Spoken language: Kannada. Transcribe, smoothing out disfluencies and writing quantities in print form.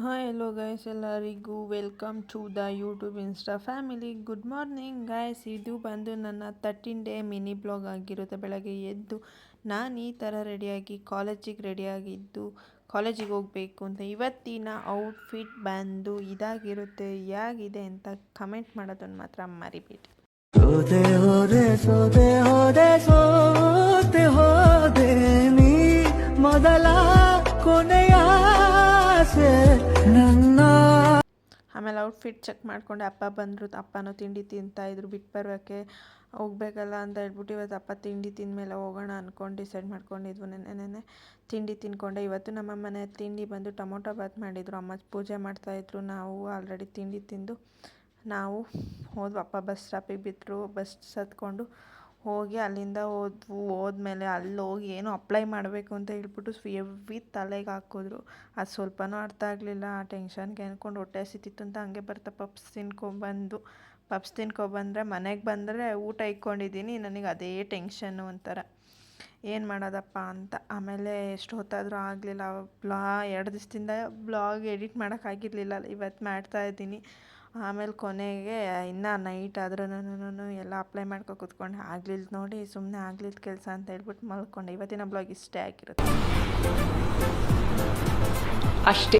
ಹಾಯ್ ಎಲ್ಲೋ ಗೈಸ್, ಎಲ್ಲರಿಗೂ welcome to the YouTube Insta family. Good morning guys. ಇದು ಬಂದು ನನ್ನ 13 ಡೇ ಮಿನಿ ಬ್ಲಾಗ್ ಆಗಿರುತ್ತೆ. ಬೆಳಗ್ಗೆ ಎದ್ದು ನಾನು ಈ ಥರ ರೆಡಿಯಾಗಿ ರೆಡಿಯಾಗಿದ್ದು ಕಾಲೇಜಿಗೆ ಹೋಗಬೇಕು ಅಂತ. ಇವತ್ತಿನ ಔಟ್ಫಿಟ್ ಬಂದು ಇದಾಗಿರುತ್ತೆ. ಹೇಗಿದೆ ಅಂತ ಕಮೆಂಟ್ ಮಾಡೋದನ್ನು ಮಾತ್ರ ಮರಿಬೇಡಿ. ಸೋದೆ ಹೋದೆ ಸೋದೆ ಹೋದೆ ಸೋತೆ ಹೋದೆ ನೀ ಮೊದಲ ಕೊನೆಯ ನನ್ನ. ಆಮೇಲೆ ಔಟ್ಫಿಟ್ ಚೆಕ್ ಮಾಡ್ಕೊಂಡೆ. ಅಪ್ಪ ಬಂದರು, ಅಪ್ಪನೂ ತಿಂಡಿ ತಿಂತಾಯಿದ್ರು. ಬಿಟ್ಟು ಬರೋಕ್ಕೆ ಹೋಗ್ಬೇಕಲ್ಲ ಅಂತ ಹೇಳ್ಬಿಟ್ಟು ಇವತ್ತು ಅಪ್ಪ ತಿಂಡಿ ತಿಂದಮೇಲೆ ಹೋಗೋಣ ಅಂದ್ಕೊಂಡು ಡಿಸೈಡ್ ಮಾಡ್ಕೊಂಡಿದ್ವು. ನೆನೆ ತಿಂಡಿ ತಿಂದ್ಕೊಂಡೆ. ಇವತ್ತು ನಮ್ಮ ಮನೆ ತಿಂಡಿ ಬಂದು ಟೊಮೊಟೊ ಬಾತ್ ಮಾಡಿದರು. ಅಮ್ಮ ಪೂಜೆ ಮಾಡ್ತಾಯಿದ್ರು. ನಾವು ಆಲ್ರೆಡಿ ತಿಂಡಿ ತಿಂದು ನಾವು ಹೋದ್ವು. ಅಪ್ಪ ಬಸ್ ಸ್ಟಾಪಿಗೆ ಬಿಟ್ಟರು. ಬಸ್ ಹತ್ಕೊಂಡು ಹೋಗಿ ಅಲ್ಲಿಂದ ಹೋದ್ಮೇಲೆ ಅಲ್ಲಿ ಹೋಗಿ ಏನೋ ಅಪ್ಲೈ ಮಾಡಬೇಕು ಅಂತ ಹೇಳ್ಬಿಟ್ಟು ಎವ್ವಿ ತಲೆಗೆ ಹಾಕಿದ್ರು. ಅದು ಸ್ವಲ್ಪನೂ ಅರ್ಥ ಆಗಲಿಲ್ಲ. ಆ ಟೆನ್ಷನ್ಗೆ ಅಂದ್ಕೊಂಡು ಹೊಟ್ಟೆ ಹಸಿತಿತ್ತು ಅಂತ ಹಂಗೆ ಬರ್ತಾ ಪಪ್ಸ್ ತಿನ್ಕೊಬಂದರೆ ಮನೆಗೆ ಬಂದರೆ ಊಟ ಇಕ್ಕೊಂಡಿದ್ದೀನಿ. ನನಗೆ ಅದೇ ಟೆನ್ಷನ್ನು ಒಂಥರ, ಏನು ಮಾಡೋದಪ್ಪ ಅಂತ. ಆಮೇಲೆ ಎಷ್ಟು ಹೊತ್ತಾದರೂ ಆಗಲಿಲ್ಲ. 2 ದಿವಸದಿಂದ ಬ್ಲಾಗ್ ಎಡಿಟ್ ಮಾಡೋಕ್ಕಾಗಿರಲಿಲ್ಲ. ಇವತ್ತು ಮಾಡ್ತಾಯಿದ್ದೀನಿ. ಆಮೇಲೆ ಕೊನೆಗೆ ಇನ್ನೂ ನೈಟ್ ಆದ್ರೂ ಎಲ್ಲ ಅಪ್ಲೈ ಮಾಡ್ಕೊ ಕೂತ್ಕೊಂಡೆ. ಆಗಲಿಲ್ಲ ನೋಡಿ, ಸುಮ್ಮನೆ ಆಗಲಿಲ್ಲ ಕೆಲಸ ಅಂತ ಹೇಳ್ಬಿಟ್ಟು ಮಲ್ಕೊಂಡೆ. ಇವತ್ತಿನ ಬ್ಲಾಗ್ ಇಷ್ಟೇ ಆಗಿರುತ್ತೆ ಅಷ್ಟೇ.